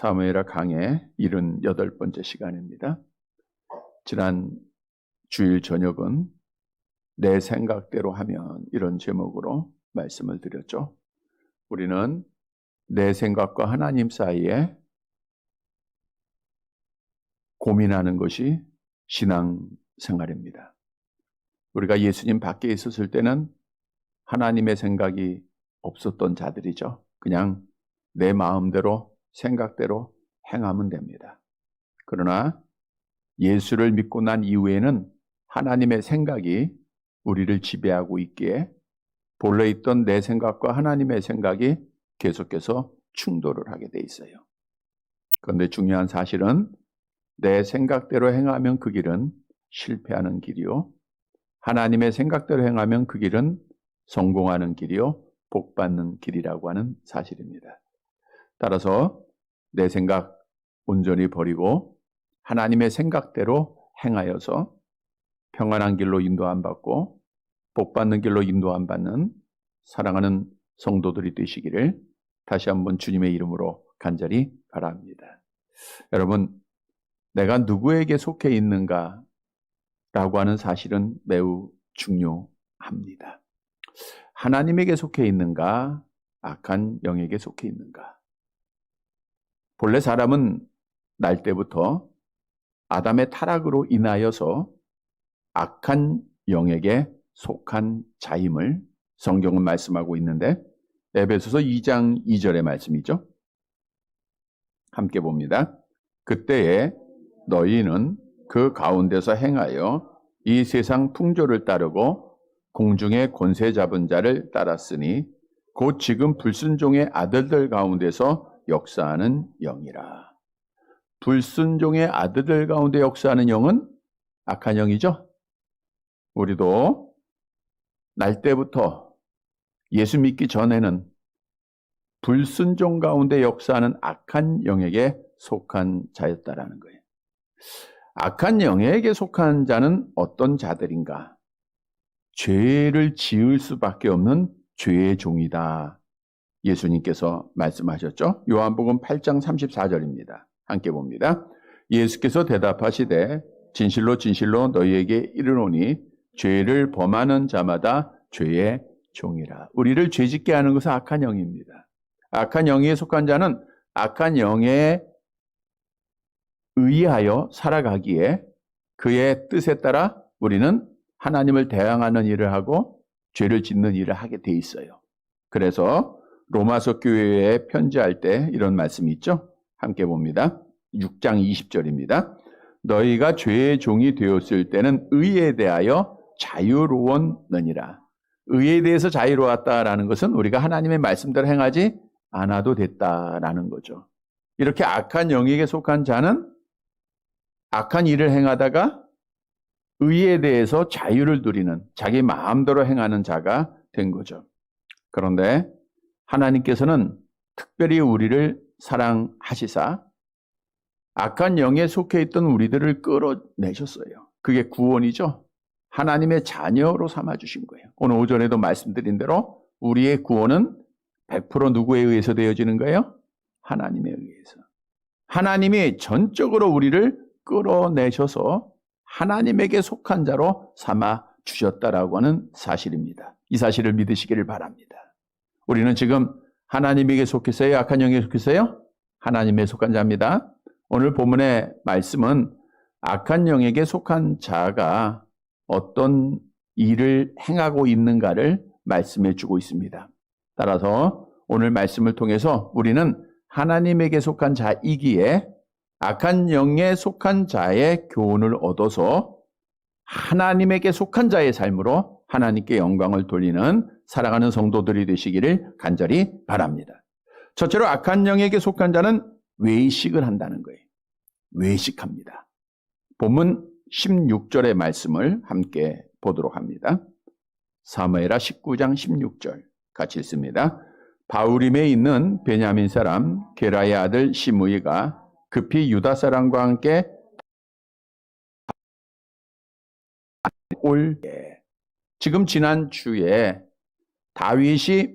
사무엘하 강의 78번째 시간입니다. 지난 주일 저녁은 내 생각대로 하면 이런 제목으로 말씀을 드렸죠. 우리는 내 생각과 하나님 사이에 고민하는 것이 신앙생활입니다. 우리가 예수님 밖에 있었을 때는 하나님의 생각이 없었던 자들이죠. 그냥 내 마음대로 생각대로 행하면 됩니다. 그러나 예수를 믿고 난 이후에는 하나님의 생각이 우리를 지배하고 있기에 본래 있던 내 생각과 하나님의 생각이 계속해서 충돌을 하게 돼 있어요. 그런데 중요한 사실은 내 생각대로 행하면 그 길은 실패하는 길이요, 하나님의 생각대로 행하면 그 길은 성공하는 길이요, 복받는 길이라고 하는 사실입니다. 따라서 내 생각 온전히 버리고 하나님의 생각대로 행하여서 평안한 길로 인도 안 받고 복받는 길로 인도 안 받는 사랑하는 성도들이 되시기를 다시 한번 주님의 이름으로 간절히 바랍니다. 여러분, 내가 누구에게 속해 있는가 라고 하는 사실은 매우 중요합니다. 하나님에게 속해 있는가, 악한 영에게 속해 있는가. 본래 사람은 날 때부터 아담의 타락으로 인하여서 악한 영에게 속한 자임을 성경은 말씀하고 있는데, 에베소서 2장 2절의 말씀이죠. 함께 봅니다. 그때에 너희는 그 가운데서 행하여 이 세상 풍조를 따르고 공중의 권세 잡은 자를 따랐으니 곧 지금 불순종의 아들들 가운데서 역사하는 영이라. 불순종의 아들들 가운데 역사하는 영은 악한 영이죠. 우리도 날 때부터 예수 믿기 전에는 불순종 가운데 역사하는 악한 영에게 속한 자였다라는 거예요. 악한 영에게 속한 자는 어떤 자들인가? 죄를 지을 수밖에 없는 죄의 종이다. 예수님께서 말씀하셨죠. 요한복음 8장 34절입니다. 함께 봅니다. 예수께서 대답하시되 진실로 진실로 너희에게 이르노니 죄를 범하는 자마다 죄의 종이라. 우리를 죄짓게 하는 것은 악한 영입니다. 악한 영에 속한 자는 악한 영에 의하여 살아가기에 그의 뜻에 따라 우리는 하나님을 대항하는 일을 하고 죄를 짓는 일을 하게 돼 있어요. 그래서 로마서 교회에 편지할 때 이런 말씀이 있죠. 함께 봅니다. 6장 20절입니다. 너희가 죄의 종이 되었을 때는 의에 대하여 자유로웠느니라. 의에 대해서 자유로웠다라는 것은 우리가 하나님의 말씀대로 행하지 않아도 됐다라는 거죠. 이렇게 악한 영에게 속한 자는 악한 일을 행하다가 의에 대해서 자유를 누리는, 자기 마음대로 행하는 자가 된 거죠. 그런데 하나님께서는 특별히 우리를 사랑하시사 악한 영에 속해 있던 우리들을 끌어내셨어요. 그게 구원이죠. 하나님의 자녀로 삼아주신 거예요. 오늘 오전에도 말씀드린 대로 우리의 구원은 100% 누구에 의해서 되어지는 거예요? 하나님에 의해서. 하나님이 전적으로 우리를 끌어내셔서 하나님에게 속한 자로 삼아 주셨다라고 하는 사실입니다. 이 사실을 믿으시기를 바랍니다. 우리는 지금 하나님에게 속했어요? 악한 영에 속했어요? 하나님에 속한 자입니다. 오늘 본문의 말씀은 악한 영에게 속한 자가 어떤 일을 행하고 있는가를 말씀해 주고 있습니다. 따라서 오늘 말씀을 통해서 우리는 하나님에게 속한 자이기에 악한 영에 속한 자의 교훈을 얻어서 하나님에게 속한 자의 삶으로 하나님께 영광을 돌리는 사랑하는 성도들이 되시기를 간절히 바랍니다. 첫째로 악한 영에게 속한 자는 외식을 한다는 거예요. 외식합니다. 본문 16절의 말씀을 함께 보도록 합니다. 사무엘하 19장 16절 같이 읽습니다. 바후림에 있는 베냐민 사람 게라의 아들 시므이가 급히 유다 사람과 함께 올 지금 지난 주에 다윗이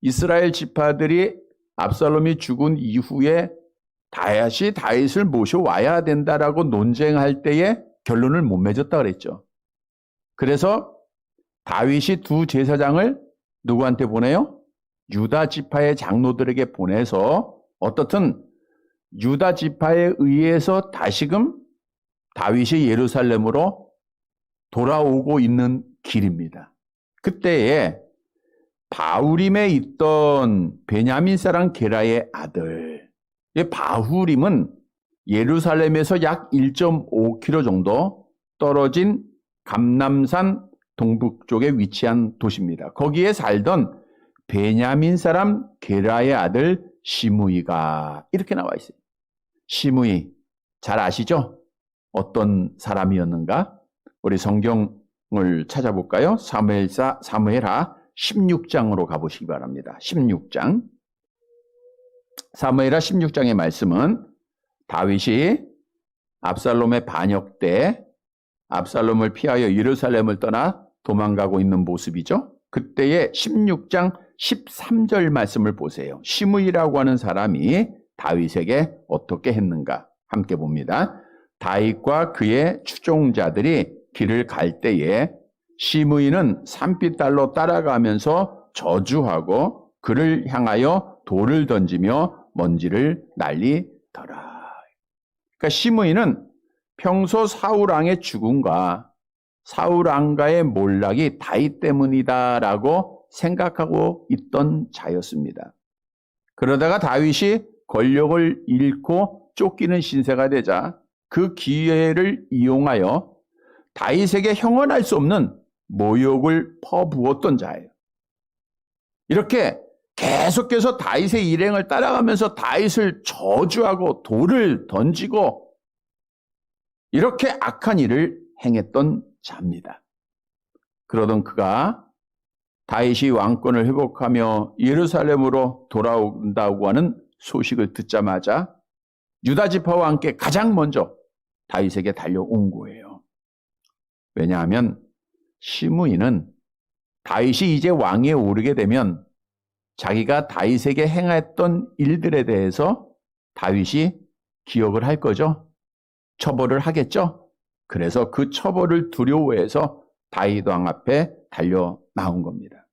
이스라엘 지파들이 압살롬이 죽은 이후에 다시 다윗을 모셔와야 된다라고 논쟁할 때에 결론을 못 맺었다 그랬죠. 그래서 다윗이 두 제사장을 누구한테 보내요? 유다 지파의 장로들에게 보내서 어떻든 유다 지파에 의해서 다시금 다윗이 예루살렘으로 돌아오고 있는 길입니다. 그때에 바후림에 있던 베냐민 사람 게라의 아들, 바후림은 예루살렘에서 약 1.5km 정도 떨어진 감람산 동북쪽에 위치한 도시입니다. 거기에 살던 베냐민 사람 게라의 아들 시므이가 이렇게 나와 있어요. 시므이 잘 아시죠? 어떤 사람이었는가? 우리 성경을 찾아볼까요? 사무엘하 16장으로 가보시기 바랍니다. 16장. 사무엘하 16장의 말씀은 다윗이 압살롬의 반역 때 압살롬을 피하여 예루살렘을 떠나 도망가고 있는 모습이죠. 그때의 16장 13절 말씀을 보세요. 시므이라고 하는 사람이 다윗에게 어떻게 했는가? 함께 봅니다. 다윗과 그의 추종자들이 길을 갈 때에 시므이는 산깃달로 따라가면서 저주하고 그를 향하여 돌을 던지며 먼지를 날리더라. 그러니까 시므이는 평소 사울왕의 죽음과 사울왕가의 몰락이 다윗 때문이다라고 생각하고 있던 자였습니다. 그러다가 다윗이 권력을 잃고 쫓기는 신세가 되자 그 기회를 이용하여 다윗에게 형언할 수 없는 모욕을 퍼부었던 자예요. 이렇게 계속해서 다윗의 일행을 따라가면서 다윗을 저주하고 돌을 던지고 이렇게 악한 일을 행했던 자입니다. 그러던 그가 다윗이 왕권을 회복하며 예루살렘으로 돌아온다고 하는 소식을 듣자마자 유다 지파와 함께 가장 먼저 다윗에게 달려온 거예요. 왜냐하면 시므이는 다윗이 이제 왕위에 오르게 되면 자기가 다윗에게 행했던 일들에 대해서 다윗이 기억을 할 거죠. 처벌을 하겠죠. 그래서 그 처벌을 두려워해서 다윗 왕 앞에 달려 나온 겁니다.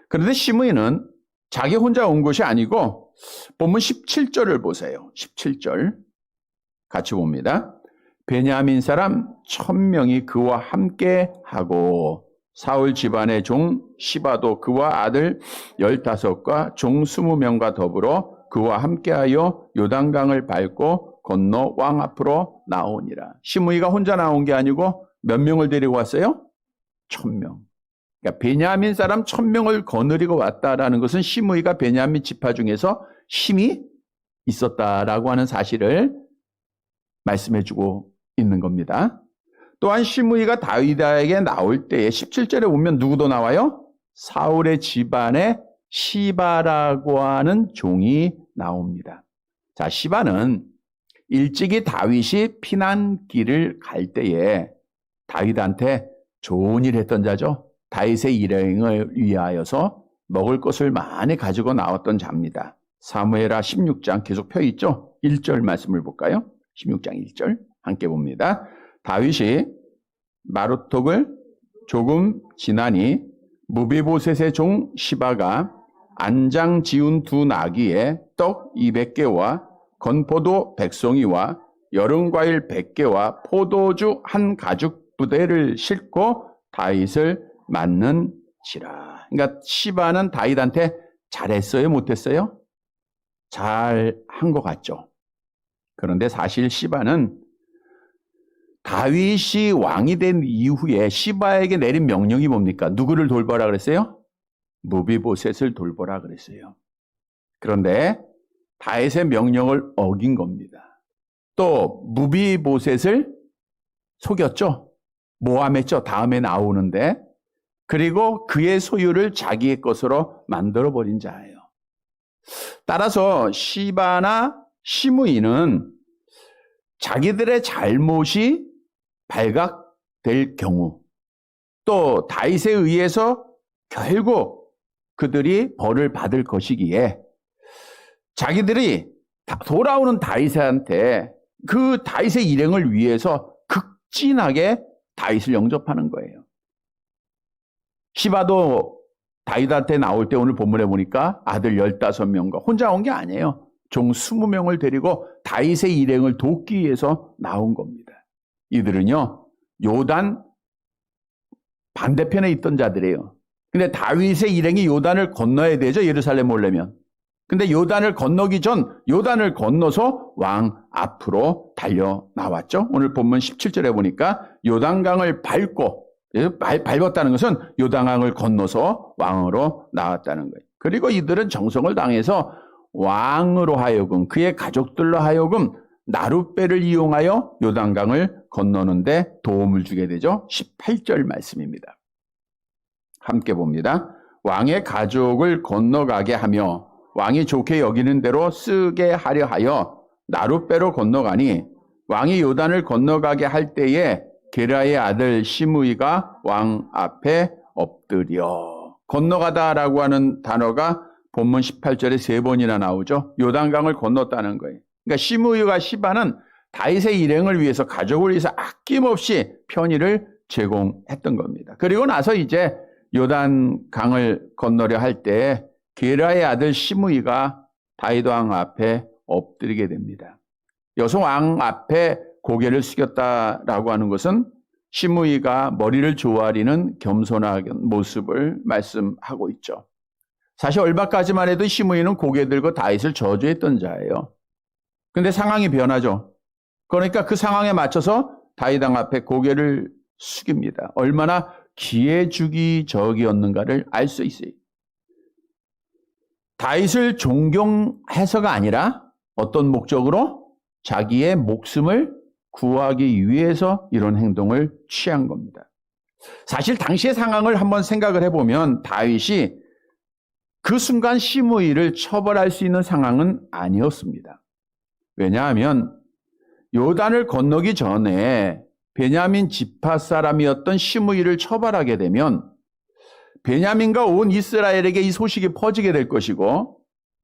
그런데 시므이는 자기 혼자 온 것이 아니고 본문 17절을 보세요. 17절 같이 봅니다. 베냐민 사람 1000명이 그와 함께 하고 사울 집안의 종 시바도 그와 아들 15과 종 20명과 더불어 그와 함께하여 요단강을 밟고 건너 왕 앞으로 나오니라. 시므이가 혼자 나온 게 아니고 몇 명을 데리고 왔어요? 1000명. 그러니까 베냐민 사람 1000명을 거느리고 왔다라는 것은 시므이가 베냐민 지파 중에서 힘이 있었다라고 하는 사실을 말씀해주고 있는 겁니다. 또한 시므이가 다윗에게 나올 때에 17절에 보면 누구도 나와요? 사울의 집안에 시바라고 하는 종이 나옵니다. 자, 시바는 일찍이 다윗이 피난길을 갈 때에 다윗한테 좋은 일 했던 자죠. 다윗의 일행을 위하여서 먹을 것을 많이 가지고 나왔던 자입니다. 사무엘하 16장 계속 펴 있죠? 1절 말씀을 볼까요? 16장 1절 함께 봅니다. 다윗이 마루톡을 조금 지나니 무비보셋의 종 시바가 안장 지운 두 나귀에 떡 200개와 건포도 100송이와 여름과일 100개와 포도주 한 가죽 부대를 싣고 다윗을 맞는지라. 그러니까 시바는 다윗한테 잘했어요? 못했어요? 잘한 것 같죠. 그런데 사실 시바는 다윗이 왕이 된 이후에 시바에게 내린 명령이 뭡니까? 누구를 돌보라 그랬어요? 무비보셋을 돌보라 그랬어요. 그런데 다윗의 명령을 어긴 겁니다. 또 무비보셋을 속였죠. 모함했죠. 다음에 나오는데. 그리고 그의 소유를 자기의 것으로 만들어버린 자예요. 따라서 시바나 시므이는 자기들의 잘못이 발각될 경우 또 다윗에 의해서 결국 그들이 벌을 받을 것이기에 자기들이 돌아오는 다윗한테 그 다윗의 일행을 위해서 극진하게 다윗을 영접하는 거예요. 시바도 다윗한테 나올 때 오늘 본문에 보니까 아들 15명과 혼자 온 게 아니에요. 종 20명을 데리고 다윗의 일행을 돕기 위해서 나온 겁니다. 이들은요, 요단 반대편에 있던 자들이에요. 근데 다윗의 일행이 요단을 건너야 되죠, 예루살렘 오려면. 근데 요단을 건너기 전 요단을 건너서 왕 앞으로 달려 나왔죠. 오늘 본문 17절에 보니까 요단강을 밟았다는 것은 요단강을 건너서 왕으로 나왔다는 거예요. 그리고 이들은 정성을 당해서 왕으로 하여금 그의 가족들로 하여금 나룻배를 이용하여 요단강을 건너는데 도움을 주게 되죠. 18절 말씀입니다. 함께 봅니다. 왕의 가족을 건너가게 하며 왕이 좋게 여기는 대로 쓰게 하려 하여 나룻배로 건너가니 왕이 요단을 건너가게 할 때에 게라의 아들 시므이가 왕 앞에 엎드려. 건너가다라고 하는 단어가 본문 18절에 3번이나 나오죠. 요단강을 건넜다는 거예요. 그러니까 시므이와 시바는 다윗의 일행을 위해서 가족을 위해서 아낌없이 편의를 제공했던 겁니다. 그리고 나서 이제 요단강을 건너려 할 때 게라의 아들 시므이가 다윗 왕 앞에 엎드리게 됩니다. 여기서 왕 앞에 고개를 숙였다라고 하는 것은 시므이가 머리를 조아리는 겸손한 모습을 말씀하고 있죠. 사실 얼마까지만 해도 시므이는 고개 들고 다윗을 저주했던 자예요. 근데 상황이 변하죠. 그러니까 그 상황에 맞춰서 다윗 왕 앞에 고개를 숙입니다. 얼마나 기회주기적이었는가를 알 수 있어요. 다윗을 존경해서가 아니라 어떤 목적으로? 자기의 목숨을 구하기 위해서 이런 행동을 취한 겁니다. 사실 당시의 상황을 한번 생각을 해보면 다윗이 그 순간 시므이를 처벌할 수 있는 상황은 아니었습니다. 왜냐하면 요단을 건너기 전에 베냐민 지파 사람이었던 시므이를 처벌하게 되면 베냐민과 온 이스라엘에게 이 소식이 퍼지게 될 것이고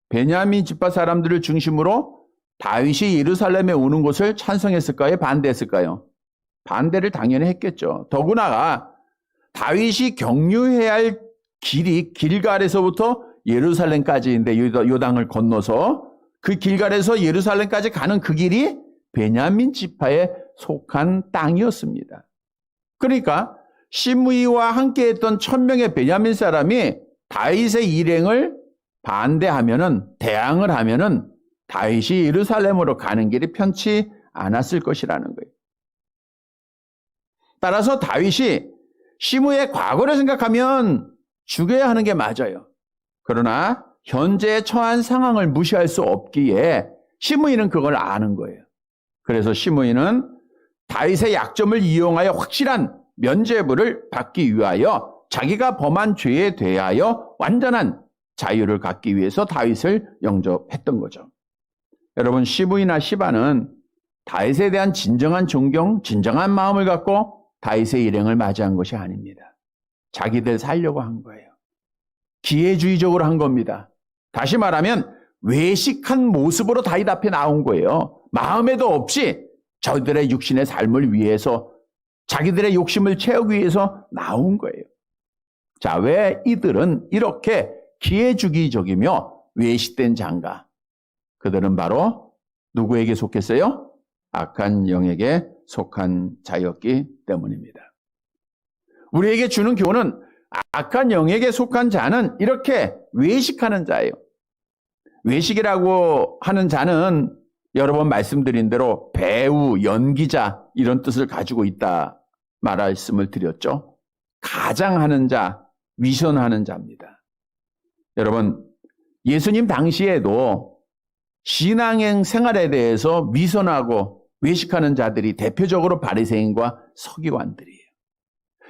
베냐민 지파 사람들을 중심으로 다윗이 예루살렘에 오는 것을 찬성했을까요? 반대했을까요? 반대를 당연히 했겠죠. 더구나 다윗이 경유해야 할 길이 길갈에서부터 예루살렘까지인데 요단을 건너서 그 길갈에서 예루살렘까지 가는 그 길이 베냐민 지파에 속한 땅이었습니다. 그러니까 시므이와 함께했던 1000명의 베냐민 사람이 다윗의 일행을 대항을 하면은 다윗이 예루살렘으로 가는 길이 편치 않았을 것이라는 거예요. 따라서 다윗이 시므이의 과거를 생각하면 죽여야 하는 게 맞아요. 그러나 현재 처한 상황을 무시할 수 없기에 시므이는 그걸 아는 거예요. 그래서 시므이는 다윗의 약점을 이용하여 확실한 면죄부를 받기 위하여 자기가 범한 죄에 대하여 완전한 자유를 갖기 위해서 다윗을 영접했던 거죠. 여러분, 시므이나 시바는 다윗에 대한 진정한 존경, 진정한 마음을 갖고 다윗의 일행을 맞이한 것이 아닙니다. 자기들 살려고 한 거예요. 기회주의적으로 한 겁니다. 다시 말하면 외식한 모습으로 다윗 앞에 나온 거예요. 마음에도 없이 저들의 육신의 삶을 위해서 자기들의 욕심을 채우기 위해서 나온 거예요. 자, 왜 이들은 이렇게 기회주기적이며 외식된 자인가? 그들은 바로 누구에게 속했어요? 악한 영에게 속한 자였기 때문입니다. 우리에게 주는 교훈은 악한 영에게 속한 자는 이렇게 외식하는 자예요. 외식이라고 하는 자는 여러 번 말씀드린 대로 배우, 연기자 이런 뜻을 가지고 있다 말씀을 드렸죠. 가장하는 자, 위선하는 자입니다. 여러분, 예수님 당시에도 신앙행 생활에 대해서 위선하고 외식하는 자들이 대표적으로 바리새인과 서기관들이에요.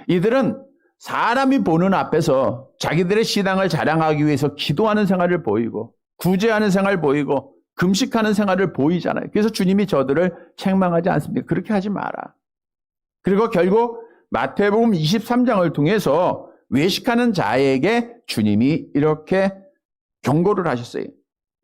이들은 사람이 보는 앞에서 자기들의 신앙을 자랑하기 위해서 기도하는 생활을 보이고 구제하는 생활을 보이고 금식하는 생활을 보이잖아요. 그래서 주님이 저들을 책망하지 않습니까? 그렇게 하지 마라. 그리고 결국 마태복음 23장을 통해서 외식하는 자에게 주님이 이렇게 경고를 하셨어요.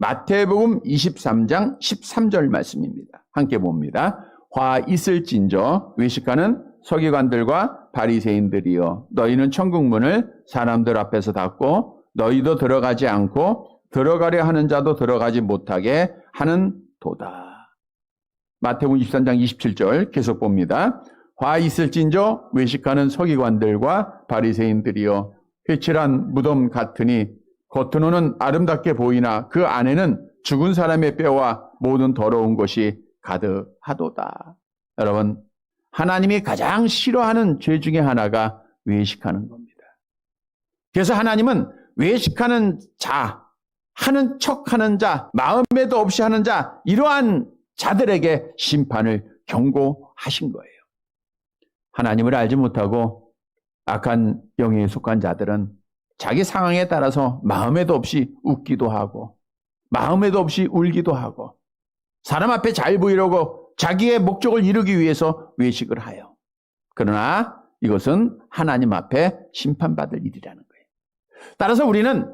마태복음 23장 13절 말씀입니다. 함께 봅니다. 화 있을진저 외식하는 서기관들과 바리새인들이여 너희는 천국문을 사람들 앞에서 닫고 너희도 들어가지 않고 들어가려 하는 자도 들어가지 못하게 하는 도다. 마태복음 23장 27절 계속 봅니다. 화 있을진저 외식하는 서기관들과 바리새인들이여 회칠한 무덤 같으니 겉으로는 아름답게 보이나 그 안에는 죽은 사람의 뼈와 모든 더러운 것이 가득하도다. 여러분, 하나님이 가장 싫어하는 죄 중에 하나가 외식하는 겁니다. 그래서 하나님은 외식하는 자, 하는 척하는 자, 마음에도 없이 하는 자, 이러한 자들에게 심판을 경고하신 거예요. 하나님을 알지 못하고 악한 영에 속한 자들은 자기 상황에 따라서 마음에도 없이 웃기도 하고 마음에도 없이 울기도 하고 사람 앞에 잘 보이려고 자기의 목적을 이루기 위해서 외식을 하여. 그러나 이것은 하나님 앞에 심판받을 일이라는 거예요. 따라서 우리는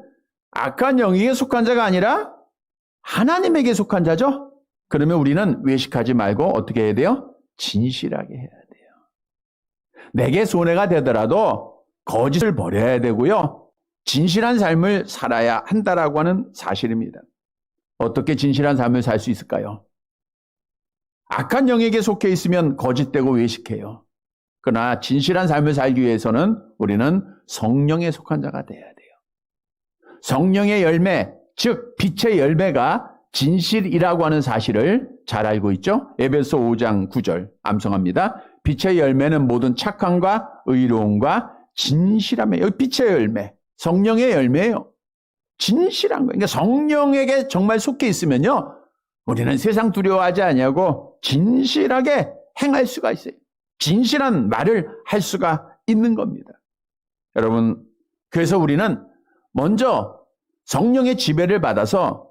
악한 영에게 속한 자가 아니라 하나님에게 속한 자죠. 그러면 우리는 외식하지 말고 어떻게 해야 돼요? 진실하게 해야 돼요. 내게 손해가 되더라도 거짓을 버려야 되고요. 진실한 삶을 살아야 한다라고 하는 사실입니다. 어떻게 진실한 삶을 살 수 있을까요? 악한 영에게 속해 있으면 거짓되고 외식해요. 그러나 진실한 삶을 살기 위해서는 우리는 성령에 속한 자가 돼야 돼요. 성령의 열매, 즉 빛의 열매가 진실이라고 하는 사실을 잘 알고 있죠? 에베소 5장 9절 암송합니다. 빛의 열매는 모든 착함과 의로움과 진실함이에요. 여기 빛의 열매, 성령의 열매예요. 진실한 거예요. 그러니까 성령에게 정말 속해 있으면요, 우리는 세상 두려워하지 아니하고 진실하게 행할 수가 있어요. 진실한 말을 할 수가 있는 겁니다. 여러분, 그래서 우리는 먼저 성령의 지배를 받아서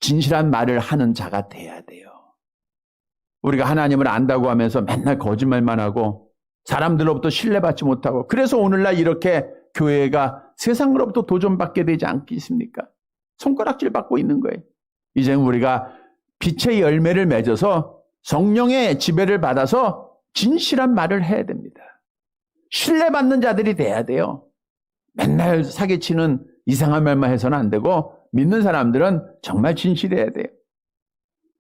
진실한 말을 하는 자가 돼야 돼요. 우리가 하나님을 안다고 하면서 맨날 거짓말만 하고 사람들로부터 신뢰받지 못하고 그래서 오늘날 이렇게 교회가 세상으로부터 도전받게 되지 않겠습니까? 손가락질 받고 있는 거예요. 이제 우리가 빛의 열매를 맺어서 성령의 지배를 받아서 진실한 말을 해야 됩니다. 신뢰받는 자들이 돼야 돼요. 맨날 사기치는 이상한 말만 해서는 안 되고 믿는 사람들은 정말 진실해야 돼요.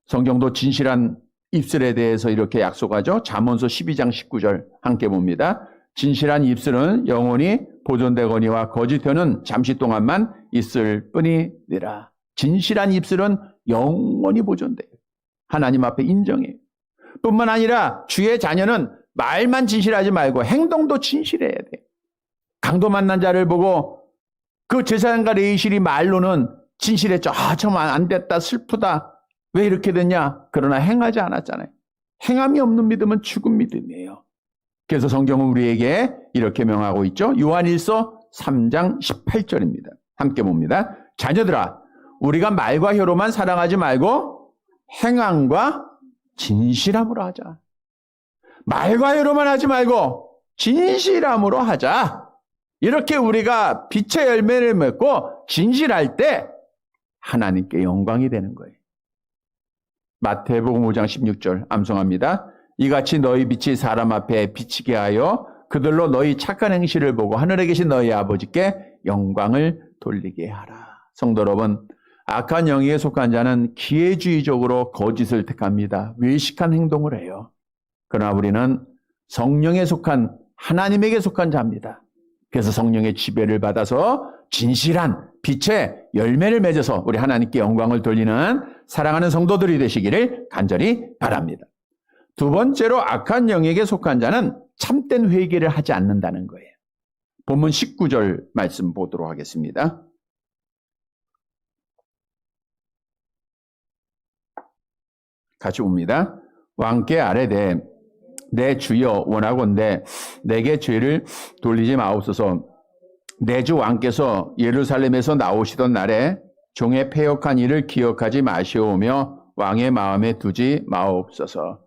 성경도 진실한 입술에 대해서 이렇게 약속하죠. 잠언서 12장 19절 함께 봅니다. 진실한 입술은 영원히 보존되거니와 거짓혀는 잠시 동안만 있을 뿐이니라. 진실한 입술은 영원히 보존돼요. 하나님 앞에 인정해요. 뿐만 아니라 주의 자녀는 말만 진실하지 말고 행동도 진실해야 돼요. 강도 만난 자를 보고 그 제사장과 레위실이 말로는 진실했죠. 정말 안 됐다, 슬프다. 왜 이렇게 됐냐? 그러나 행하지 않았잖아요. 행함이 없는 믿음은 죽은 믿음이에요. 그래서 성경은 우리에게 이렇게 명하고 있죠. 요한일서 3장 18절입니다. 함께 봅니다. 자녀들아, 우리가 말과 혀로만 사랑하지 말고 행함과 진실함으로 하자. 말과 혀로만 하지 말고 진실함으로 하자. 이렇게 우리가 빛의 열매를 맺고 진실할 때 하나님께 영광이 되는 거예요. 마태복음 5장 16절 암송합니다. 이같이 너희 빛이 사람 앞에 비치게 하여 그들로 너희 착한 행실을 보고 하늘에 계신 너희 아버지께 영광을 돌리게 하라. 성도 여러분, 악한 영에 속한 자는 기회주의적으로 거짓을 택합니다. 외식한 행동을 해요. 그러나 우리는 성령에 속한 하나님에게 속한 자입니다. 그래서 성령의 지배를 받아서 진실한 빛의 열매를 맺어서 우리 하나님께 영광을 돌리는 사랑하는 성도들이 되시기를 간절히 바랍니다. 두 번째로 악한 영에게 속한 자는 참된 회개를 하지 않는다는 거예요. 본문 19절 말씀 보도록 하겠습니다. 같이 봅니다. 왕께 아뢰되 내 주여 원하건대 내게 죄를 돌리지 마옵소서. 내 주 왕께서 예루살렘에서 나오시던 날에 종의 패역한 일을 기억하지 마시오며 왕의 마음에 두지 마옵소서.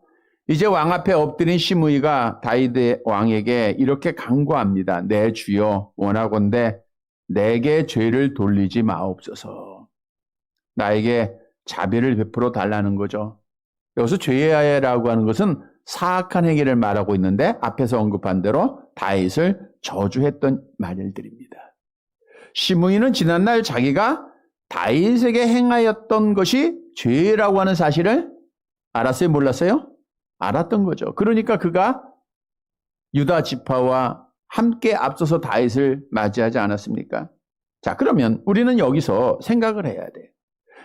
이제 왕 앞에 엎드린 시므이가 다윗 왕에게 이렇게 간구합니다. 내 주여 원하건대 내게 죄를 돌리지 마옵소서. 나에게 자비를 베풀어 달라는 거죠. 여기서 죄라고 하는 것은 사악한 행위를 말하고 있는데 앞에서 언급한 대로 다윗을 저주했던 말들입니다. 시므이는 지난날 자기가 다윗에게 행하였던 것이 죄라고 하는 사실을 알았어요? 몰랐어요? 알았던 거죠. 그러니까 그가 유다 지파와 함께 앞서서 다윗을 맞이하지 않았습니까? 자, 그러면 우리는 여기서 생각을 해야 돼요.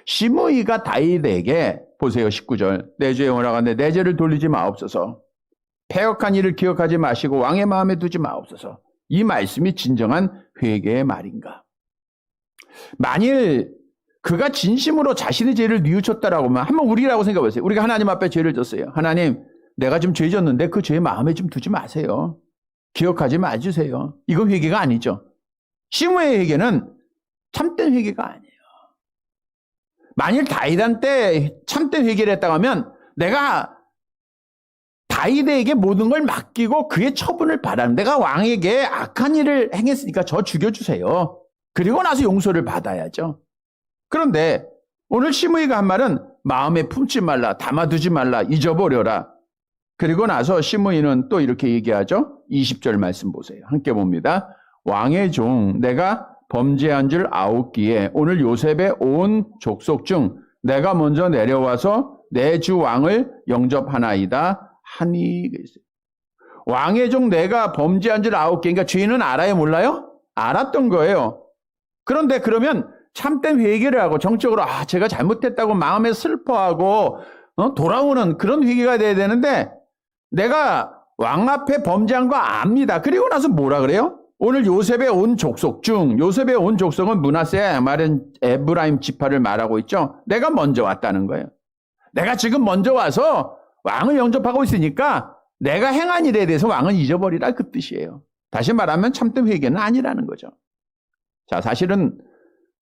시므이가 다윗에게 보세요. 19절. 내 죄에 원하건대 내 죄를 돌리지 마옵소서. 패역한 일을 기억하지 마시고 왕의 마음에 두지 마옵소서. 이 말씀이 진정한 회개의 말인가? 만일 그가 진심으로 자신의 죄를 뉘우쳤다라고 하면 한번 우리라고 생각해 보세요. 우리가 하나님 앞에 죄를 졌어요. 하나님, 내가 좀 죄 졌는데 그 죄 마음에 좀 두지 마세요. 기억하지 마주세요. 이거 회개가 아니죠. 시므이의 회개는 참된 회개가 아니에요. 만일 다윗한테 참된 회개를 했다고 하면 내가 다윗에게 모든 걸 맡기고 그의 처분을 바라는, 내가 왕에게 악한 일을 행했으니까 저 죽여주세요. 그리고 나서 용서를 받아야죠. 그런데 오늘 시므이가 한 말은 마음에 품지 말라, 담아두지 말라, 잊어버려라. 그리고 나서 시므이는 또 이렇게 얘기하죠. 20절 말씀 보세요. 함께 봅니다. 왕의 종 내가 범죄한 줄 아옵기에 오늘 요셉의 온 족속 중 내가 먼저 내려와서 내 주 왕을 영접하나이다 하니. 왕의 종 내가 범죄한 줄 아옵기에, 그러니까 죄는 알아요 몰라요? 알았던 거예요. 그런데 그러면 참된 회개를 하고 정적으로 제가 잘못했다고 마음에 슬퍼하고 돌아오는 그런 회개가 돼야 되는데, 내가 왕 앞에 범죄한 거 압니다. 그리고 나서 뭐라 그래요? 오늘 요셉의 온 족속 중, 요셉의 온 족속은 므낫세 말은 에브라임 지파를 말하고 있죠. 내가 먼저 왔다는 거예요. 내가 지금 먼저 와서 왕을 영접하고 있으니까 내가 행한 일에 대해서 왕은 잊어버리라, 그 뜻이에요. 다시 말하면 참된 회개는 아니라는 거죠. 자, 사실은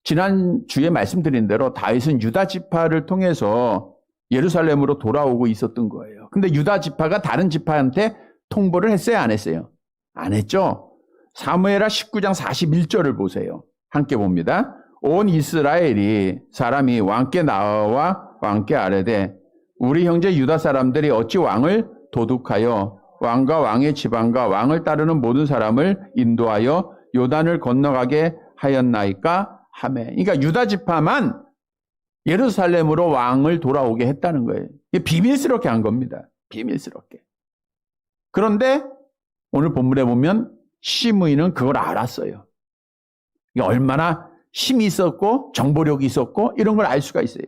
지난 주에 말씀드린 대로 다윗은 유다 지파를 통해서 예루살렘으로 돌아오고 있었던 거예요. 근데 유다 지파가 다른 지파한테 통보를 했어요, 안 했어요? 안 했죠. 사무엘하 19장 41절을 보세요. 함께 봅니다. 온 이스라엘이 사람이 왕께 나와 왕께 아뢰되 우리 형제 유다 사람들이 어찌 왕을 도둑하여 왕과 왕의 지방과 왕을 따르는 모든 사람을 인도하여 요단을 건너가게 하였나이까 하매. 그러니까 유다 지파만 예루살렘으로 왕을 돌아오게 했다는 거예요. 이게 비밀스럽게 한 겁니다. 비밀스럽게. 그런데 오늘 본문에 보면 시므이는 그걸 알았어요. 이게 얼마나 힘이 있었고 정보력이 있었고 이런 걸 알 수가 있어요.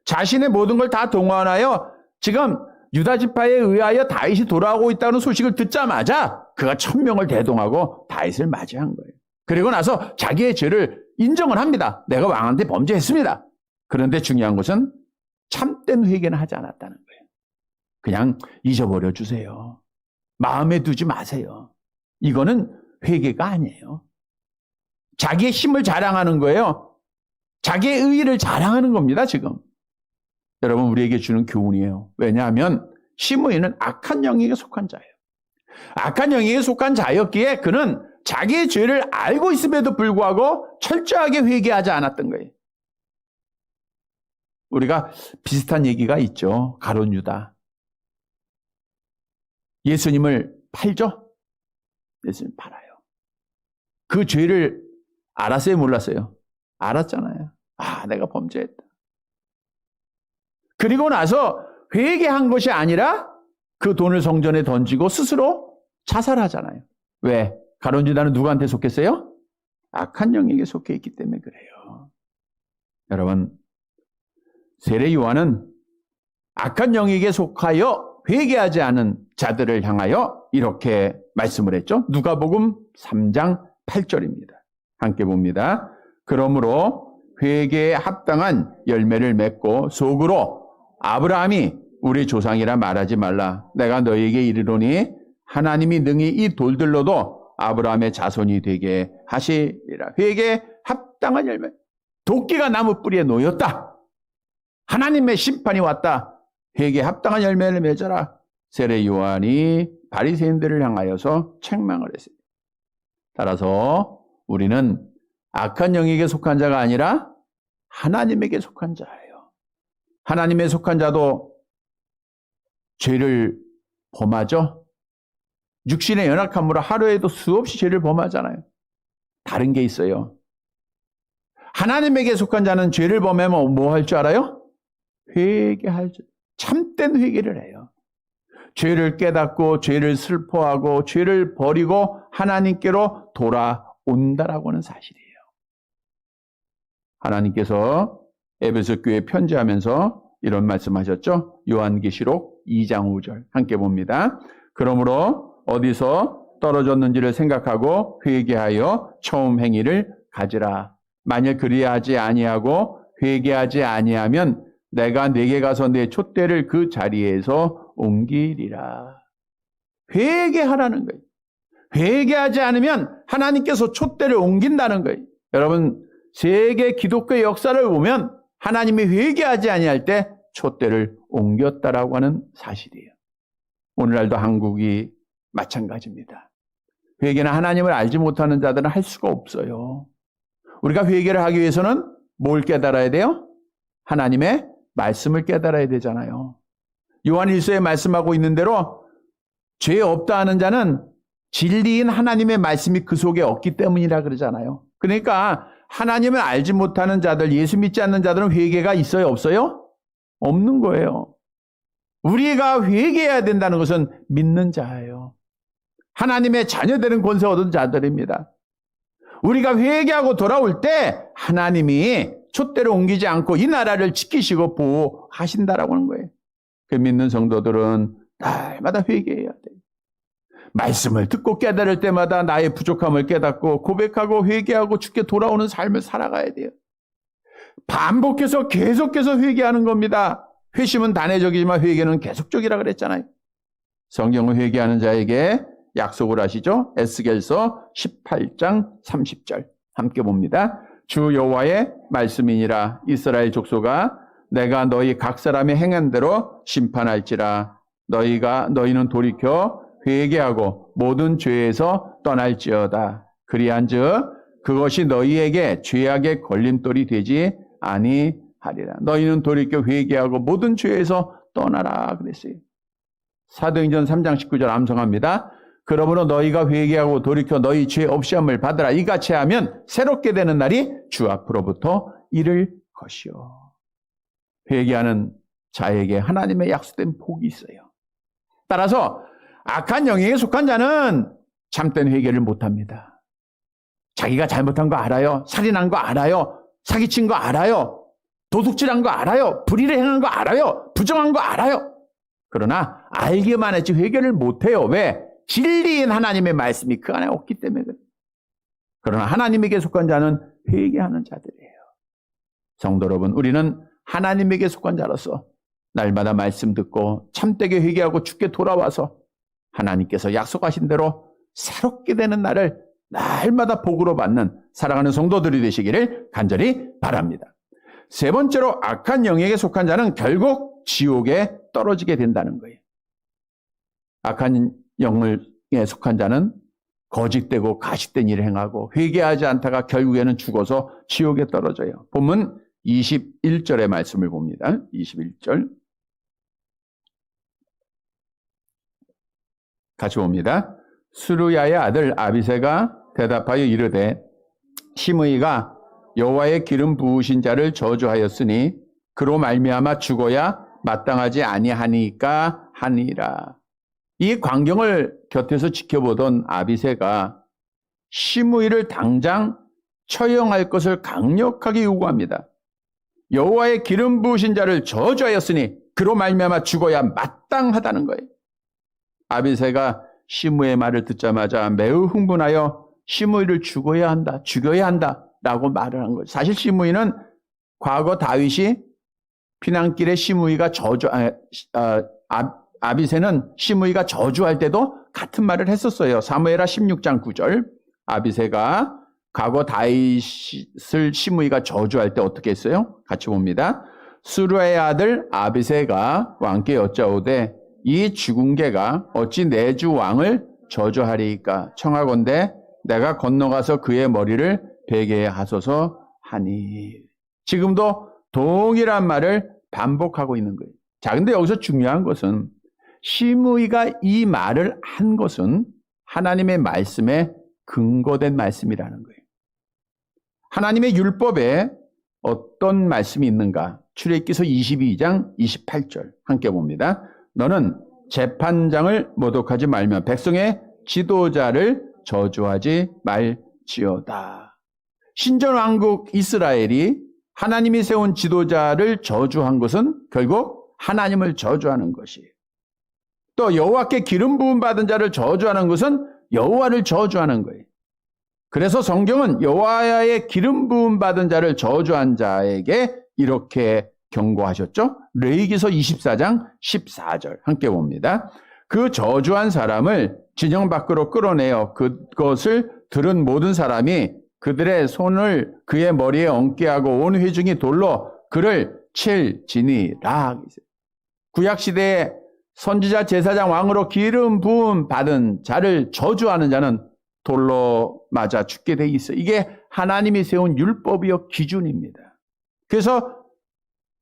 자신의 모든 걸 다 동원하여 지금 유다 지파에 의하여 다윗이 돌아오고 있다는 소식을 듣자마자 그가 1000명을 대동하고 다윗을 맞이한 거예요. 그리고 나서 자기의 죄를 인정을 합니다. 내가 왕한테 범죄했습니다. 그런데 중요한 것은 참된 회개는 하지 않았다는 거예요. 그냥 잊어버려 주세요. 마음에 두지 마세요. 이거는 회개가 아니에요. 자기의 힘을 자랑하는 거예요. 자기의 의의를 자랑하는 겁니다, 지금. 여러분, 우리에게 주는 교훈이에요. 왜냐하면 시므이는 악한 영에게 속한 자예요. 악한 영에게 속한 자였기에 그는 자기의 죄를 알고 있음에도 불구하고 철저하게 회개하지 않았던 거예요. 우리가 비슷한 얘기가 있죠. 가룟 유다. 예수님을 팔죠? 예수님 팔아요. 그 죄를 알았어요? 몰랐어요? 알았잖아요. 내가 범죄했다. 그리고 나서 회개한 것이 아니라 그 돈을 성전에 던지고 스스로 자살하잖아요. 왜? 가룟 유다는 누구한테 속했어요? 악한 영에게 속해 있기 때문에 그래요. 여러분, 세례 요한은 악한 영에게 속하여 회개하지 않은 자들을 향하여 이렇게 말씀을 했죠. 누가복음 3장 8절입니다. 함께 봅니다. 그러므로 회개에 합당한 열매를 맺고 속으로 아브라함이 우리 조상이라 말하지 말라. 내가 너희에게 이르노니 하나님이 능히 이 돌들로도 아브라함의 자손이 되게 하시리라. 회개에 합당한 열매. 도끼가 나무 뿌리에 놓였다. 하나님의 심판이 왔다. 회개에 합당한 열매를 맺어라. 세례 요한이 바리새인들을 향하여서 책망을 했습니다. 따라서 우리는 악한 영에게 속한 자가 아니라 하나님에게 속한 자예요. 하나님에 속한 자도 죄를 범하죠. 육신의 연약함으로 하루에도 수없이 죄를 범하잖아요. 다른 게 있어요. 하나님에게 속한 자는 죄를 범하면 뭐 할 줄 알아요? 회개할 줄, 참된 회개를 해요. 죄를 깨닫고 죄를 슬퍼하고 죄를 버리고 하나님께로 돌아온다라고 하는 사실이에요. 하나님께서 에베소 교회에 편지하면서 이런 말씀하셨죠. 요한계시록 2장 5절 함께 봅니다. 그러므로 어디서 떨어졌는지를 생각하고 회개하여 처음 행위를 가지라. 만일 그리하지 아니하고 회개하지 아니하면 내가 네게 가서 내 촛대를 그 자리에서 옮기리라. 회개하라는 거예요. 회개하지 않으면 하나님께서 촛대를 옮긴다는 거예요. 여러분, 세계 기독교의 역사를 보면 하나님이 회개하지 아니할 때 촛대를 옮겼다라고 하는 사실이에요. 오늘날도 한국이 마찬가지입니다. 회개는 하나님을 알지 못하는 자들은 할 수가 없어요. 우리가 회개를 하기 위해서는 뭘 깨달아야 돼요? 하나님의 말씀을 깨달아야 되잖아요. 요한 1서에 말씀하고 있는 대로 죄 없다 하는 자는 진리인 하나님의 말씀이 그 속에 없기 때문이라 그러잖아요. 그러니까 하나님을 알지 못하는 자들, 예수 믿지 않는 자들은 회개가 있어요? 없어요? 없는 거예요. 우리가 회개해야 된다는 것은 믿는 자예요. 하나님의 자녀되는 권세 얻은 자들입니다. 우리가 회개하고 돌아올 때 하나님이 촛대를 옮기지 않고 이 나라를 지키시고 보호하신다라고 하는 거예요. 그 믿는 성도들은 날마다 회개해야 돼요. 말씀을 듣고 깨달을 때마다 나의 부족함을 깨닫고 고백하고 회개하고 주께 돌아오는 삶을 살아가야 돼요. 반복해서 계속해서 회개하는 겁니다. 회심은 단회적이지만 회개는 계속적이라 그랬잖아요. 성경은 회개하는 자에게 약속을 하시죠. 에스겔서 18장 30절 함께 봅니다. 주 여호와의 말씀이니라. 이스라엘 족속아, 내가 너희 각 사람의 행한 대로 심판할지라. 너희는 돌이켜 회개하고 모든 죄에서 떠날지어다. 그리한즉 그것이 너희에게 죄악의 걸림돌이 되지 아니하리라. 너희는 돌이켜 회개하고 모든 죄에서 떠나라 그랬어요. 사도행전 3장 19절 암송합니다. 그러므로 너희가 회개하고 돌이켜 너희 죄 없이함을 받으라. 이같이 하면 새롭게 되는 날이 주 앞으로부터 이를 것이요. 회개하는 자에게 하나님의 약속된 복이 있어요. 따라서 악한 영역에 속한 자는 참된 회개를 못합니다. 자기가 잘못한 거 알아요. 살인한 거 알아요. 사기친 거 알아요. 도둑질한 거 알아요. 불의를 행한 거 알아요. 부정한 거 알아요. 그러나 알기만 했지 회개를 못해요. 왜? 진리인 하나님의 말씀이 그 안에 없기 때문에 그래요. 그러나 하나님에게 속한 자는 회개하는 자들이에요. 성도 여러분, 우리는 하나님에게 속한 자로서 날마다 말씀 듣고 참되게 회개하고 주께 돌아와서 하나님께서 약속하신 대로 새롭게 되는 날을 날마다 복으로 받는 사랑하는 성도들이 되시기를 간절히 바랍니다. 세 번째로 악한 영역에 속한 자는 결국 지옥에 떨어지게 된다는 거예요. 악한 영역에 속한 자는 거짓되고 가식된 일을 행하고 회개하지 않다가 결국에는 죽어서 지옥에 떨어져요. 본문 21절의 말씀을 봅니다. 21절 같이 봅니다. 수르야의 아들 아비새가 대답하여 이르되 시므이가 여호와의 기름 부으신 자를 저주하였으니 그로 말미암아 죽어야 마땅하지 아니하니까 하니라. 이 광경을 곁에서 지켜보던 아비새가 시므이를 당장 처형할 것을 강력하게 요구합니다. 여호와의 기름 부으신 자를 저주하였으니 그로 말미암아 죽어야 마땅하다는 거예요. 아비새가 시므이의 말을 듣자마자 매우 흥분하여 시므이를 죽여야 한다 라고 말을 한 거예요. 사실 시므이는 과거 다윗이 피난길에 시므이가 아비새는 시므이가 저주할 때도 같은 말을 했었어요. 사무엘하 16장 9절 아비새가 과거 다윗을 시므이가 저주할 때 어떻게 했어요? 같이 봅니다. 수르의 아들 아비새가 왕께 여짜오되 이 죽은 개가 어찌 내 주 왕을 저주하리이까? 청하건대 내가 건너가서 그의 머리를 베게 하소서 하니. 지금도 동일한 말을 반복하고 있는 거예요. 자, 근데 여기서 중요한 것은 시므이가 이 말을 한 것은 하나님의 말씀에 근거된 말씀이라는 거예요. 하나님의 율법에 어떤 말씀이 있는가? 출애굽기서 22장 28절 함께 봅니다. 너는 재판장을 모독하지 말며 백성의 지도자를 저주하지 말지어다. 신전왕국 이스라엘이 하나님이 세운 지도자를 저주한 것은 결국 하나님을 저주하는 것이에요. 또 여호와께 기름 부음 받은 자를 저주하는 것은 여호와를 저주하는 거예요. 그래서 성경은 여호와의 기름 부음 받은 자를 저주한 자에게 이렇게 경고하셨죠. 레위기서 24장 14절 함께 봅니다. 그 저주한 사람을 진영 밖으로 끌어내어 그것을 들은 모든 사람이 그들의 손을 그의 머리에 얹게 하고 온 회중이 돌로 그를 칠지니라. 구약시대에 선지자 제사장 왕으로 기름 부음 받은 자를 저주하는 자는 돌로 맞아 죽게 돼 있어요. 이게 하나님이 세운 율법이요 기준입니다. 그래서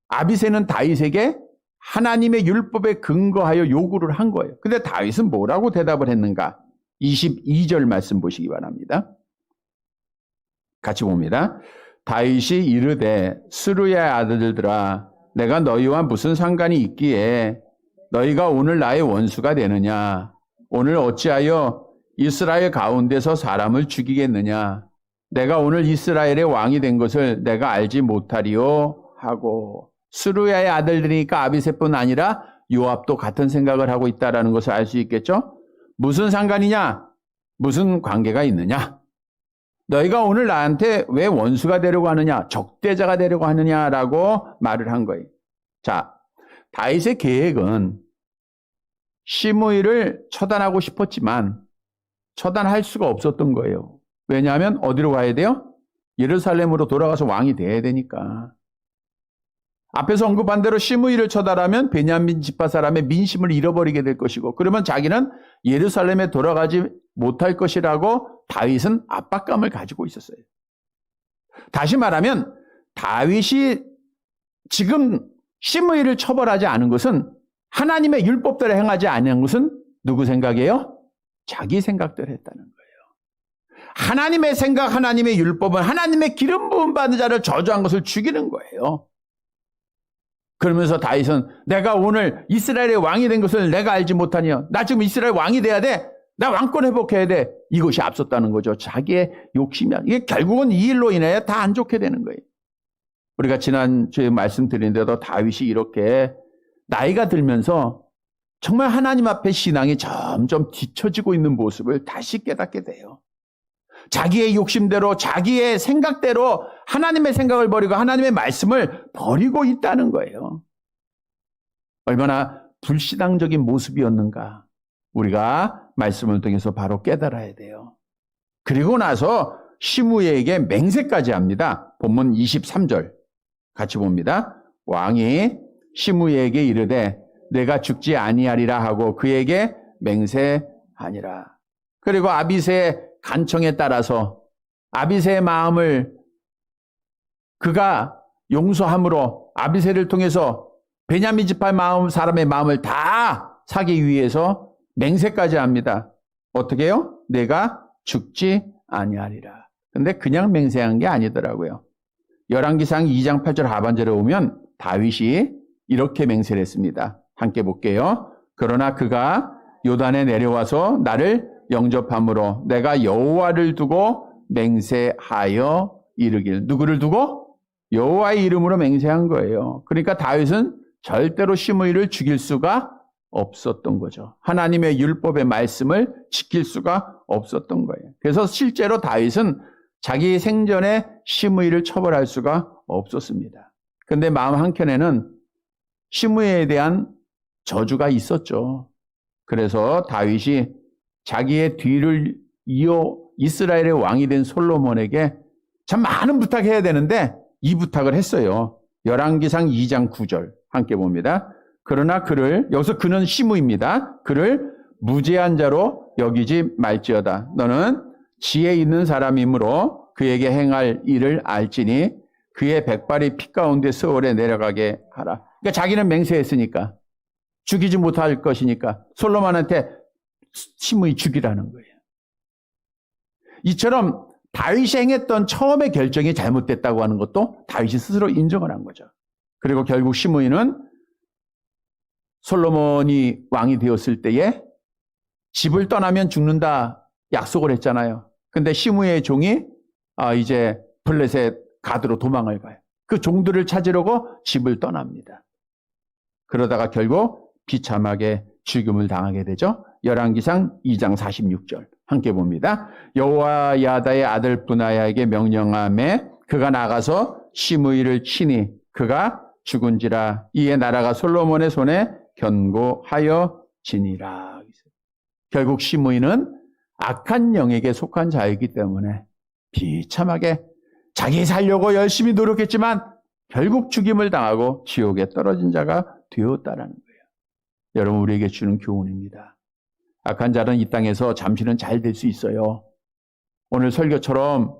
아비새는 다윗에게 하나님의 율법에 근거하여 요구를 한 거예요. 근데 다윗은 뭐라고 대답을 했는가? 22절 말씀 보시기 바랍니다. 같이 봅니다. 다윗이 이르되 스루야의 아들들아 내가 너희와 무슨 상관이 있기에 너희가 오늘 나의 원수가 되느냐? 오늘 어찌하여 이스라엘 가운데서 사람을 죽이겠느냐? 내가 오늘 이스라엘의 왕이 된 것을 내가 알지 못하리요 하고 스루야의 아들들이니까 아비새뿐 아니라 요압도 같은 생각을 하고 있다는 것을 알 수 있겠죠? 무슨 상관이냐? 무슨 관계가 있느냐? 너희가 오늘 나한테 왜 원수가 되려고 하느냐? 적대자가 되려고 하느냐라고 말을 한 거예요. 자, 다윗의 계획은 시므이를 처단하고 싶었지만 처단할 수가 없었던 거예요. 왜냐하면 어디로 가야 돼요? 예루살렘으로 돌아가서 왕이 돼야 되니까. 앞에서 언급한 대로 시므이를 처단하면 베냐민 지파 사람의 민심을 잃어버리게 될 것이고 그러면 자기는 예루살렘에 돌아가지 못할 것이라고 다윗은 압박감을 가지고 있었어요. 다시 말하면 다윗이 지금 시므이를 처벌하지 않은 것은 하나님의 율법대로 행하지 않은 것은 누구 생각이에요? 자기 생각대로 했다는 거예요. 하나님의 생각, 하나님의 율법은 하나님의 기름 부음 받은 자를 저주한 것을 죽이는 거예요. 그러면서 다윗은 내가 오늘 이스라엘의 왕이 된 것을 내가 알지 못하니요. 나 지금 이스라엘 왕이 돼야 돼. 나 왕권 회복해야 돼. 이것이 앞섰다는 거죠. 자기의 욕심이 아니에요. 이게 결국은 이 일로 인해 다 안 좋게 되는 거예요. 우리가 지난주에 말씀드린데도 다윗이 이렇게 나이가 들면서 정말 하나님 앞에 신앙이 점점 뒤처지고 있는 모습을 다시 깨닫게 돼요. 자기의 욕심대로 자기의 생각대로 하나님의 생각을 버리고 하나님의 말씀을 버리고 있다는 거예요. 얼마나 불신앙적인 모습이었는가 우리가 말씀을 통해서 바로 깨달아야 돼요. 그리고 나서 시므이에게 맹세까지 합니다. 본문 23절 같이 봅니다. 왕이 시므이에게 이르되 내가 죽지 아니하리라 하고 그에게 맹세하니라. 그리고 아비새의 간청에 따라서 아비새의 마음을 그가 용서함으로 아비새를 통해서 베냐민 지파 사람의 마음을 다 사기 위해서 맹세까지 합니다. 어떻게 해요? 내가 죽지 아니하리라. 근데 그냥 맹세한 게 아니더라고요. 열왕기상 2장 8절 하반절에 오면 다윗이 이렇게 맹세를 했습니다. 함께 볼게요. 그러나 그가 요단에 내려와서 나를 영접함으로 내가 여호와를 두고 맹세하여 이르길. 누구를 두고? 여호와의 이름으로 맹세한 거예요. 그러니까 다윗은 절대로 시므이를 죽일 수가 없었던 거죠. 하나님의 율법의 말씀을 지킬 수가 없었던 거예요. 그래서 실제로 다윗은 자기 생전에 시므이를 처벌할 수가 없었습니다. 그런데 마음 한켠에는 시므이에 대한 저주가 있었죠. 그래서 다윗이 자기의 뒤를 이어 이스라엘의 왕이 된 솔로몬에게 참 많은 부탁해야 되는데 이 부탁을 했어요. 열왕기상 2장 9절 함께 봅니다. 그러나 그를, 여기서 그는 시므이입니다. 그를 무죄한 자로 여기지 말지어다. 너는 지혜 있는 사람이므로 그에게 행할 일을 알지니 그의 백발이 피 가운데 스월에 내려가게 하라. 그러니까 자기는 맹세했으니까 죽이지 못할 것이니까 솔로몬한테 심의 죽이라는 거예요. 이처럼 다윗이 행했던 처음의 결정이 잘못됐다고 하는 것도 다윗이 스스로 인정을 한 거죠. 그리고 결국 시므이는 솔로몬이 왕이 되었을 때에 집을 떠나면 죽는다 약속을 했잖아요. 근데 시므이의 종이 이제 블레셋 가드로 도망을 가요. 그 종들을 찾으려고 집을 떠납니다. 그러다가 결국 비참하게 죽임을 당하게 되죠. 열왕기상 2장 46절 함께 봅니다. 여호와 야다의 아들 브나야에게 명령하매 그가 나가서 시므이를 치니 그가 죽은지라. 이에 나라가 솔로몬의 손에 견고하여 지니라. 결국 시므이는 악한 영에게 속한 자이기 때문에 비참하게 자기 살려고 열심히 노력했지만 결국 죽임을 당하고 지옥에 떨어진 자가 되었다라는 거예요. 여러분, 우리에게 주는 교훈입니다. 악한 자는 이 땅에서 잠시는 잘 될 수 있어요. 오늘 설교처럼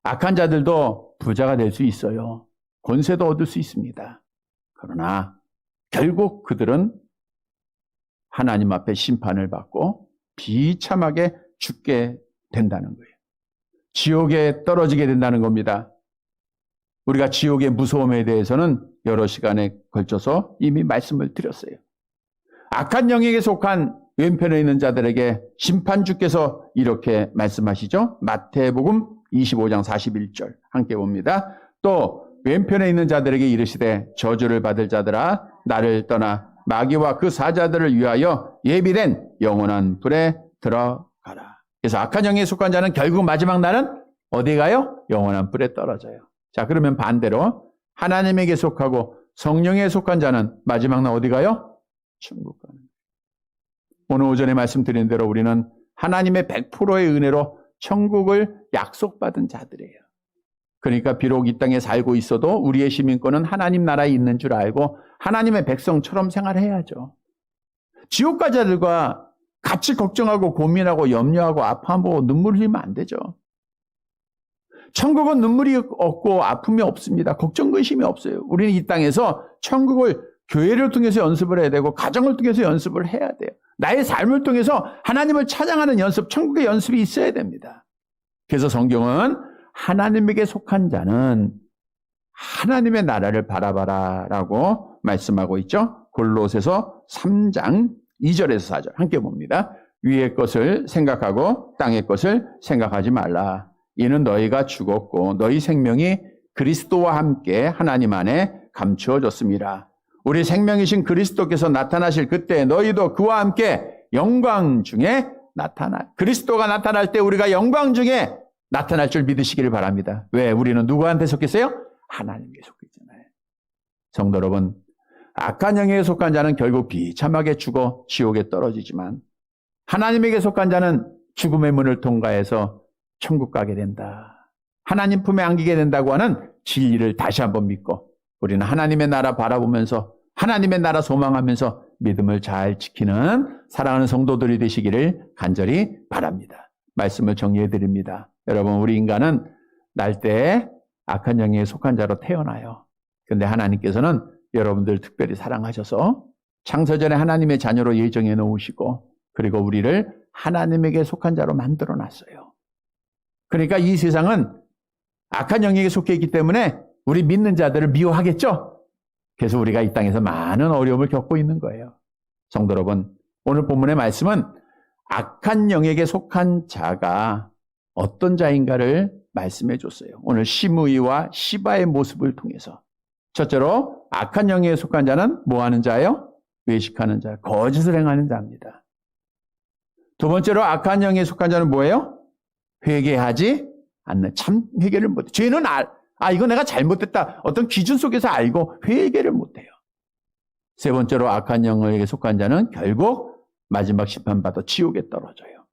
악한 자들도 부자가 될 수 있어요. 권세도 얻을 수 있습니다. 그러나 결국 그들은 하나님 앞에 심판을 받고 비참하게 죽게 된다는 거예요. 지옥에 떨어지게 된다는 겁니다. 우리가 지옥의 무서움에 대해서는 여러 시간에 걸쳐서 이미 말씀을 드렸어요. 악한 영에게 속한 왼편에 있는 자들에게 심판주께서 이렇게 말씀하시죠. 마태복음 25장 41절 함께 봅니다. 또 왼편에 있는 자들에게 이르시되 저주를 받을 자들아 나를 떠나 마귀와 그 사자들을 위하여 예비된 영원한 불에 들어가라. 그래서 악한 영에 속한 자는 결국 마지막 날은 어디 가요? 영원한 불에 떨어져요. 자, 그러면 반대로 하나님에게 속하고 성령에 속한 자는 마지막 날 어디 가요? 천국 가는 거예요. 오늘 오전에 말씀드린 대로 우리는 하나님의 100%의 은혜로 천국을 약속받은 자들이에요. 그러니까 비록 이 땅에 살고 있어도 우리의 시민권은 하나님 나라에 있는 줄 알고 하나님의 백성처럼 생활해야죠. 지옥 갈 자들과 같이 걱정하고 고민하고 염려하고 아파하고 눈물 흘리면 안 되죠. 천국은 눈물이 없고 아픔이 없습니다. 걱정 근심이 없어요. 우리는 이 땅에서 천국을 교회를 통해서 연습을 해야 되고 가정을 통해서 연습을 해야 돼요. 나의 삶을 통해서 하나님을 찬양하는 연습, 천국의 연습이 있어야 됩니다. 그래서 성경은 하나님에게 속한 자는 하나님의 나라를 바라봐라 라고 말씀하고 있죠. 골로새서 3장 2절에서 4절 함께 봅니다. 위의 것을 생각하고 땅의 것을 생각하지 말라. 이는 너희가 죽었고 너희 생명이 그리스도와 함께 하나님 안에 감추어졌습니다. 우리 생명이신 그리스도께서 나타나실 그때 너희도 그와 함께 영광 중에 그리스도가 나타날 때 우리가 영광 중에 나타날 줄 믿으시기를 바랍니다. 왜? 우리는 누구한테 속했어요? 하나님께 속했잖아요. 성도 여러분, 악한 영에 속한 자는 결국 비참하게 죽어 지옥에 떨어지지만 하나님에게 속한 자는 죽음의 문을 통과해서 천국 가게 된다. 하나님 품에 안기게 된다고 하는 진리를 다시 한번 믿고 우리는 하나님의 나라 바라보면서 하나님의 나라 소망하면서 믿음을 잘 지키는 사랑하는 성도들이 되시기를 간절히 바랍니다. 말씀을 정리해 드립니다. 여러분, 우리 인간은 날 때 악한 영에 속한 자로 태어나요. 그런데 하나님께서는 여러분들 특별히 사랑하셔서 창세전에 하나님의 자녀로 예정해 놓으시고 그리고 우리를 하나님에게 속한 자로 만들어 놨어요. 그러니까 이 세상은 악한 영에게 속해 있기 때문에 우리 믿는 자들을 미워하겠죠? 그래서 우리가 이 땅에서 많은 어려움을 겪고 있는 거예요. 성도 여러분, 오늘 본문의 말씀은 악한 영에게 속한 자가 어떤 자인가를 말씀해 줬어요. 오늘 시므이와 시바의 모습을 통해서. 첫째로 악한 영에 속한 자는 뭐 하는 자예요? 외식하는 자, 거짓을 행하는 자입니다. 두 번째로 악한 영에 속한 자는 뭐예요? 회개하지 않는, 참 회개를 못해. 죄는 이거 내가 잘못했다. 어떤 기준 속에서 알고 회개를 못해요. 세 번째로 악한 영에게 속한 자는 결국 마지막 심판받아 지옥에 떨어져요.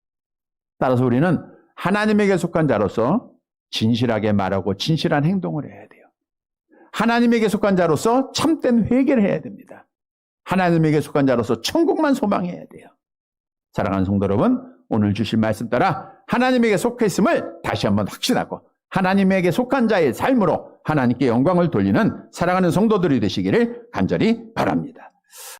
따라서 우리는 하나님에게 속한 자로서 진실하게 말하고 진실한 행동을 해야 돼요. 하나님에게 속한 자로서 참된 회개를 해야 됩니다. 하나님에게 속한 자로서 천국만 소망해야 돼요. 사랑하는 성도 여러분, 오늘 주실 말씀 따라 하나님에게 속했음을 다시 한번 확신하고 하나님에게 속한 자의 삶으로 하나님께 영광을 돌리는 사랑하는 성도들이 되시기를 간절히 바랍니다.